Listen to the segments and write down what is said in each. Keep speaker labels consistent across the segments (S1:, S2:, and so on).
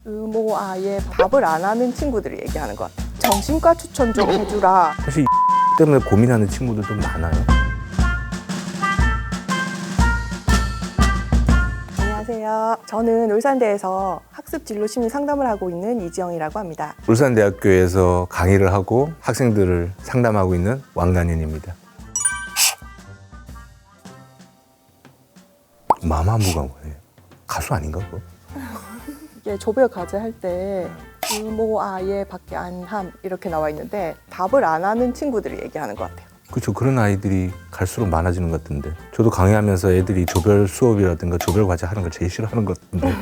S1: 아예 답을 안 하는 친구들이 얘기하는 것 같아요. 정신과 추천 좀 해주라.
S2: 사실 때문에 고민하는 친구들도 많아요.
S1: 안녕하세요. 저는 울산대에서 학습 진로 심리 상담을 하고 있는 이지영이라고 합니다.
S2: 울산대학교에서 강의를 하고 학생들을 상담하고 있는 왕간현입니다. 마마무가 뭐예요? 가수 아닌가 그거?
S1: 이게 조별 과제 할 때 아예 밖에 안 함 이렇게 나와 있는데 답을 안 하는 친구들이 얘기하는 것 같아요.
S2: 그렇죠. 그런 아이들이 갈수록 많아지는 것 같은데 저도 강의하면서 애들이 조별 수업이라든가 조별 과제 하는 걸 제일 싫어하는 것 같은데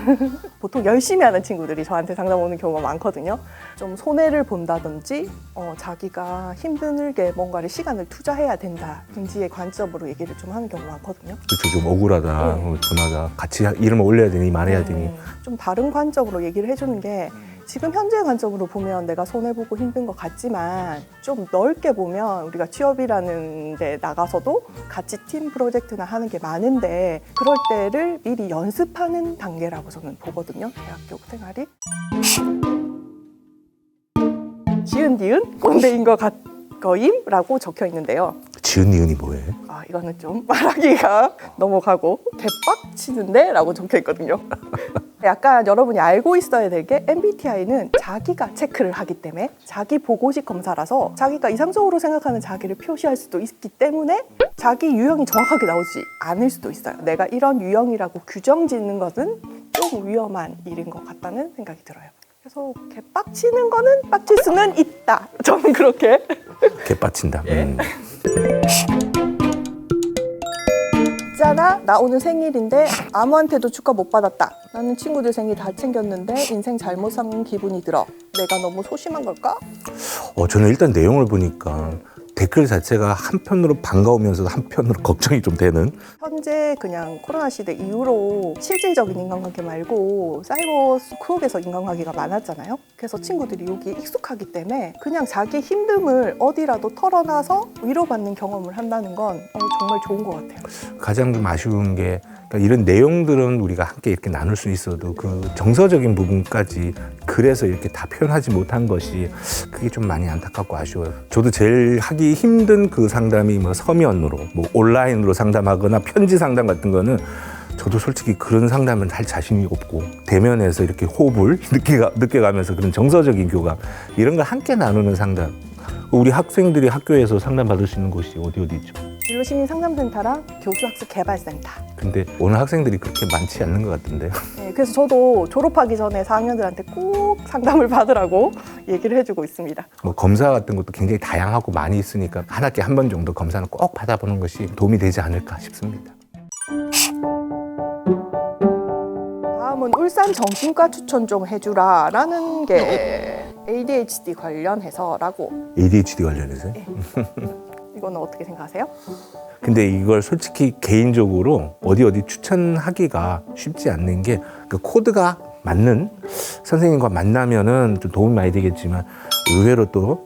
S1: 보통 열심히 하는 친구들이 저한테 상담 오는 경우가 많거든요. 좀 손해를 본다든지 자기가 힘들게 뭔가를 시간을 투자해야 된다든지의 관점으로 얘기를 좀 하는 경우가 많거든요.
S2: 그렇죠. 좀 억울하다, 분하다, 같이 이름을 올려야 되니 말해야 되니
S1: 좀 다른 관점으로 얘기를 해주는 게 지금 현재 관점으로 보면 내가 손해보고 힘든 것 같지만 좀 넓게 보면 우리가 취업이라는 데 나가서도 같이 팀 프로젝트나 하는 게 많은데 그럴 때를 미리 연습하는 단계라고 저는 보거든요. 대학교 생활이. 지은 디은 꼰대인 것 거임라고 적혀 있는데요.
S2: 지은 니은이 뭐예요?
S1: 이거는 좀 말하기가 넘어가고 개빡치는데? 라고 적혀 있거든요. 약간 여러분이 알고 있어야 될 게 MBTI는 자기가 체크를 하기 때문에 자기 보고식 검사라서 자기가 이상적으로 생각하는 자기를 표시할 수도 있기 때문에 자기 유형이 정확하게 나오지 않을 수도 있어요. 내가 이런 유형이라고 규정 짓는 것은 좀 위험한 일인 것 같다는 생각이 들어요. 그래서 개빡치는 거는 빡칠 수는 있다. 저는 그렇게.
S2: 개빡친다.
S1: 있잖아, 나 오늘 생일인데 아무한테도 축하 못 받았다. 나는 친구들 생일 다 챙겼는데 인생 잘못 산 기분이 들어. 내가 너무 소심한 걸까?
S2: 저는 일단 내용을 보니까 댓글 자체가 한편으로 반가우면서도 한편으로 걱정이 좀 되는
S1: 현재 그냥 코로나 시대 이후로 실질적인 인간관계 말고 사이버 스크업에서 인간관계가 많았잖아요. 그래서 친구들이 여기에 익숙하기 때문에 그냥 자기 힘듦을 어디라도 털어놔서 위로받는 경험을 한다는 건 정말 좋은 것 같아요.
S2: 가장 좀 아쉬운 게 그러니까 이런 내용들은 우리가 함께 이렇게 나눌 수 있어도 그 정서적인 부분까지 글에서 이렇게 다 표현하지 못한 것이 그게 좀 많이 안타깝고 아쉬워요. 저도 제일 하기 힘든 그 상담이 뭐 서면으로 뭐 온라인으로 상담하거나 편지 상담 같은 거는 저도 솔직히 그런 상담은 할 자신이 없고 대면에서 이렇게 호흡을 느껴가면서 그런 정서적인 교감 이런 걸 함께 나누는 상담 우리 학생들이 학교에서 상담 받을 수 있는 곳이 어디 있죠?
S1: 진로심리상담센터랑 교수학습개발센터.
S2: 근데 오늘 학생들이 그렇게 많지 않는 것 같은데요.
S1: 네, 그래서 저도 졸업하기 전에 4학년들한테 꼭 상담을 받으라고 얘기를 해주고 있습니다.
S2: 뭐 검사 같은 것도 굉장히 다양하고 많이 있으니까 한 학기에 한 번 정도 검사는 꼭 받아보는 것이 도움이 되지 않을까 싶습니다.
S1: 다음은 울산 정신과 추천 좀 해주라 라는 게 ADHD 관련해서라고.
S2: ADHD 관련해서요?
S1: 네. 이거는 어떻게 생각하세요?
S2: 근데 이걸 솔직히 개인적으로 어디 추천하기가 쉽지 않는 게 그 코드가 맞는 선생님과 만나면은 좀 도움이 많이 되겠지만 의외로 또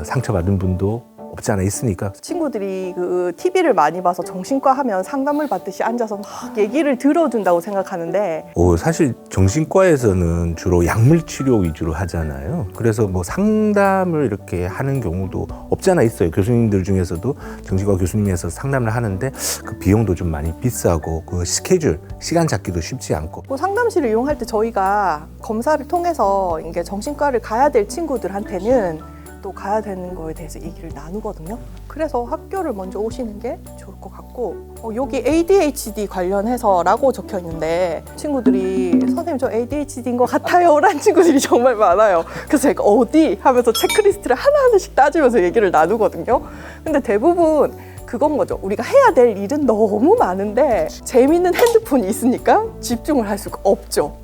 S2: 상처받은 분도 없지 않아 있으니까
S1: 친구들이 그 TV를 많이 봐서 정신과 하면 상담을 받듯이 앉아서 막 얘기를 들어준다고 생각하는데
S2: 사실 정신과에서는 주로 약물 치료 위주로 하잖아요. 그래서 뭐 상담을 이렇게 하는 경우도 없지 않아 있어요. 교수님들 중에서도 정신과 교수님에서 상담을 하는데 그 비용도 좀 많이 비싸고 그 스케줄, 시간 잡기도 쉽지 않고
S1: 그 상담실을 이용할 때 저희가 검사를 통해서 이게 정신과를 가야 될 친구들한테는 또 가야 되는 거에 대해서 얘기를 나누거든요. 그래서 학교를 먼저 오시는 게 좋을 것 같고 여기 ADHD 관련해서라고 적혀 있는데 친구들이 선생님 저 ADHD인 것 같아요 라는 친구들이 정말 많아요. 그래서 제가 어디 하면서 체크리스트를 하나하나씩 따지면서 얘기를 나누거든요. 근데 대부분 그건 거죠. 우리가 해야 될 일은 너무 많은데 재미있는 핸드폰이 있으니까 집중을 할 수가 없죠.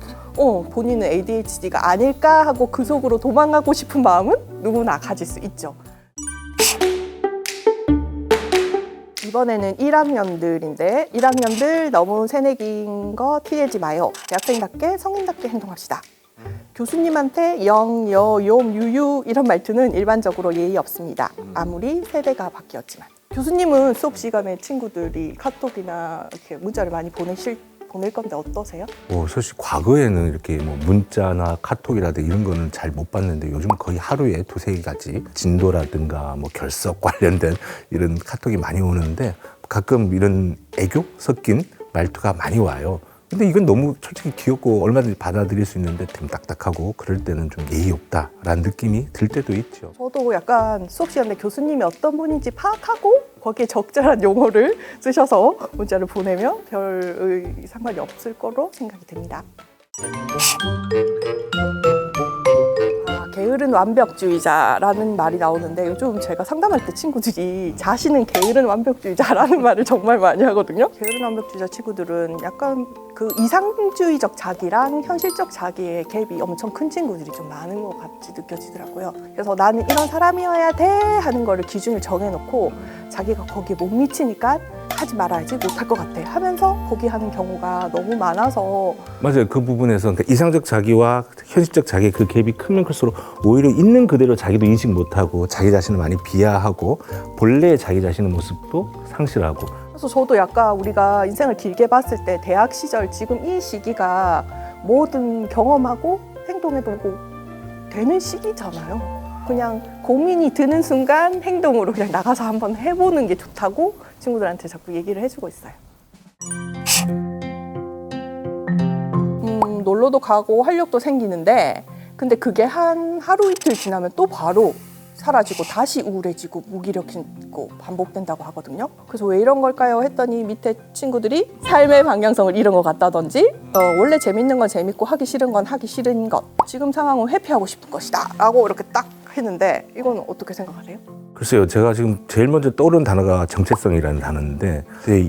S1: 본인은 ADHD가 아닐까 하고 그 속으로 도망가고 싶은 마음은 누구나 가질 수 있죠. 이번에는 1학년들인데 1학년들 너무 새내기인 거 티내지 마요. 대학생답게 성인답게 행동합시다. 교수님한테 영, 여, 욤, 유유 이런 말투는 일반적으로 예의 없습니다. 아무리 세대가 바뀌었지만. 교수님은 수업 시간에 친구들이 카톡이나 이렇게 문자를 많이 보내실 보낼 건데 어떠세요?
S2: 사실 과거에는 이렇게 뭐 문자나 카톡이라든가 이런 거는 잘 못 봤는데 요즘 거의 하루에 두세 가지 진도라든가 뭐 결석 관련된 이런 카톡이 많이 오는데 가끔 이런 애교 섞인 말투가 많이 와요. 근데 이건 너무 솔직히 귀엽고 얼마든지 받아들일 수 있는데 좀 딱딱하고 그럴 때는 좀 예의 없다라는 느낌이 들 때도 있죠.
S1: 저도 약간 수업 시간에 교수님이 어떤 분인지 파악하고 거기에 적절한 용어를 쓰셔서 문자를 보내면 별 상관이 없을 거로 생각이 됩니다. 게으른 완벽주의자라는 말이 나오는데 요즘 제가 상담할 때 친구들이 자신은 게으른 완벽주의자라는 말을 정말 많이 하거든요. 게으른 완벽주의자 친구들은 약간 그 이상주의적 자기랑 현실적 자기의 갭이 엄청 큰 친구들이 좀 많은 것 같이 느껴지더라고요. 그래서 나는 이런 사람이어야 돼 하는 거를 기준을 정해놓고 자기가 거기에 못 미치니까 하지 말아야지 못할 것 같아 하면서 포기하는 경우가 너무 많아서
S2: 맞아요. 그 부분에서 그러니까 이상적 자기와 현실적 자기의 그 갭이 크면 클수록 오히려 있는 그대로 자기도 인식 못하고 자기 자신을 많이 비하하고 본래의 자기 자신의 모습도 상실하고.
S1: 그래서 저도 약간 우리가 인생을 길게 봤을 때 대학 시절 지금 이 시기가 뭐든 경험하고 행동해보고 되는 시기잖아요. 그냥 고민이 드는 순간 행동으로 그냥 나가서 한번 해보는 게 좋다고 친구들한테 자꾸 얘기를 해주고 있어요. 놀러도 가고 활력도 생기는데 근데 그게 한 하루 이틀 지나면 또 바로 사라지고 다시 우울해지고 무기력해지고 반복된다고 하거든요. 그래서 왜 이런 걸까요? 했더니 밑에 친구들이 삶의 방향성을 잃은 것 같다든지 원래 재밌는 건 재밌고 하기 싫은 건 하기 싫은 것, 지금 상황은 회피하고 싶은 것이다 라고 이렇게 딱 했는데 이건 어떻게 생각하세요?
S2: 글쎄요, 제가 지금 제일 먼저 떠오른 단어가 정체성이라는 단어인데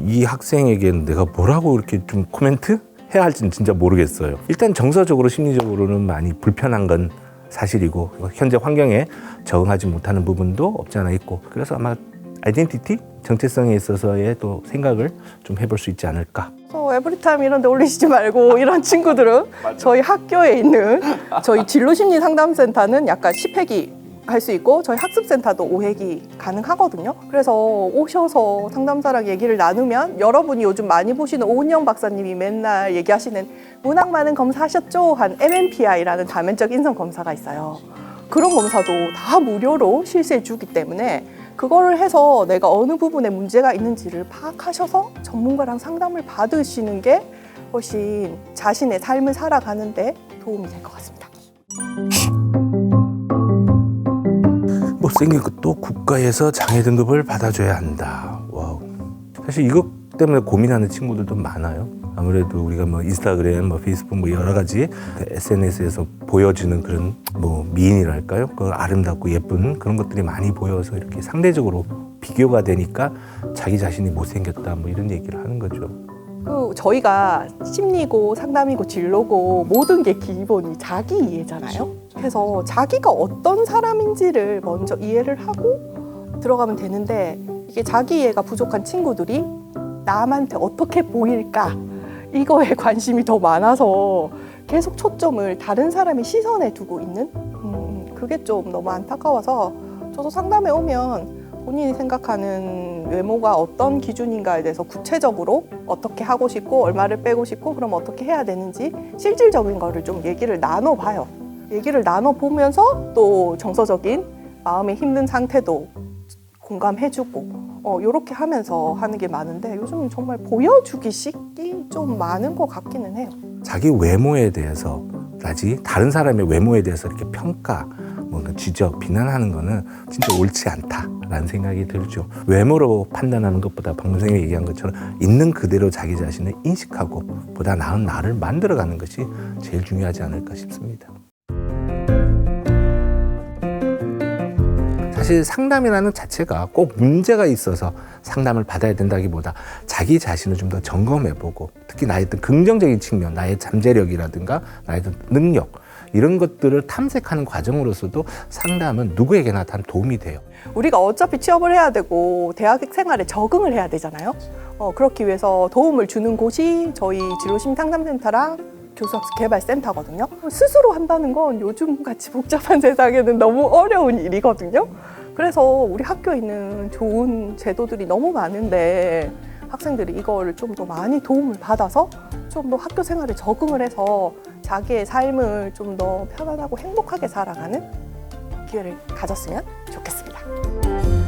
S2: 이 학생에게는 내가 뭐라고 이렇게 좀 코멘트 해야 할지는 진짜 모르겠어요. 일단 정서적으로 심리적으로는 많이 불편한 건 사실이고 현재 환경에 적응하지 못하는 부분도 없지 않아 있고 그래서 아마 아이덴티티, 정체성에 있어서의 또 생각을 좀 해볼 수 있지 않을까.
S1: 에브리타임 이런 데 올리시지 말고 이런 친구들은 저희 학교에 있는 저희 진로심리 상담센터는 약간 10회기 할 수 있고 저희 학습센터도 5회기 가능하거든요. 그래서 오셔서 상담사랑 얘기를 나누면 여러분이 요즘 많이 보시는 오은영 박사님이 맨날 얘기하시는 문학 많은 검사하셨죠? 한 MMPI라는 다면적 인성 검사가 있어요. 그런 검사도 다 무료로 실시해 주기 때문에 그거를 해서 내가 어느 부분에 문제가 있는지를 파악하셔서 전문가랑 상담을 받으시는 게 훨씬 자신의 삶을 살아가는데 도움이 될 것 같습니다.
S2: 못생긴 것도 국가에서 장애 등급을 받아줘야 한다. 와우. 사실 이것 때문에 고민하는 친구들도 많아요. 아무래도 우리가 뭐 인스타그램, 뭐 페이스북, 뭐 여러 가지 그 SNS에서 보여지는 그런 뭐 미인이랄까요? 그 아름답고 예쁜 그런 것들이 많이 보여서 이렇게 상대적으로 비교가 되니까 자기 자신이 못생겼다 뭐 이런 얘기를 하는 거죠.
S1: 저희가 심리고 상담이고 진로고 모든 게 기본이 자기 이해잖아요. 그래서 자기가 어떤 사람인지를 먼저 이해를 하고 들어가면 되는데 이게 자기 이해가 부족한 친구들이 남한테 어떻게 보일까 이거에 관심이 더 많아서 계속 초점을 다른 사람의 시선에 두고 있는 그게 좀 너무 안타까워서 저도 상담에 오면 본인이 생각하는 외모가 어떤 기준인가에 대해서 구체적으로 어떻게 하고 싶고 얼마를 빼고 싶고 그럼 어떻게 해야 되는지 실질적인 거를 좀 얘기를 나눠봐요. 얘기를 나눠보면서 또 정서적인 마음의 힘든 상태도 공감해주고 이렇게 하면서 하는 게 많은데 요즘은 정말 보여주기식이 좀 많은 것 같기는 해요.
S2: 자기 외모에 대해서 다른 사람의 외모에 대해서 이렇게 평가, 뭔가 지적, 비난하는 거는 진짜 옳지 않다라는 생각이 들죠. 외모로 판단하는 것보다 방금 선생님이 얘기한 것처럼 있는 그대로 자기 자신을 인식하고 보다 나은 나를 만들어가는 것이 제일 중요하지 않을까 싶습니다. 사실 상담이라는 자체가 꼭 문제가 있어서 상담을 받아야 된다기보다 자기 자신을 좀 더 점검해보고 특히 나의 어떤 긍정적인 측면, 나의 잠재력이라든가 나의 어떤 능력 이런 것들을 탐색하는 과정으로서도 상담은 누구에게나 다 도움이 돼요.
S1: 우리가 어차피 취업을 해야 되고 대학 생활에 적응을 해야 되잖아요. 그렇기 위해서 도움을 주는 곳이 저희 진로심 상담센터랑 교수학습 개발센터거든요. 스스로 한다는 건 요즘같이 복잡한 세상에는 너무 어려운 일이거든요. 그래서 우리 학교에 있는 좋은 제도들이 너무 많은데 학생들이 이거를 좀 더 많이 도움을 받아서 좀 더 학교 생활에 적응을 해서 자기의 삶을 좀 더 편안하고 행복하게 살아가는 기회를 가졌으면 좋겠습니다.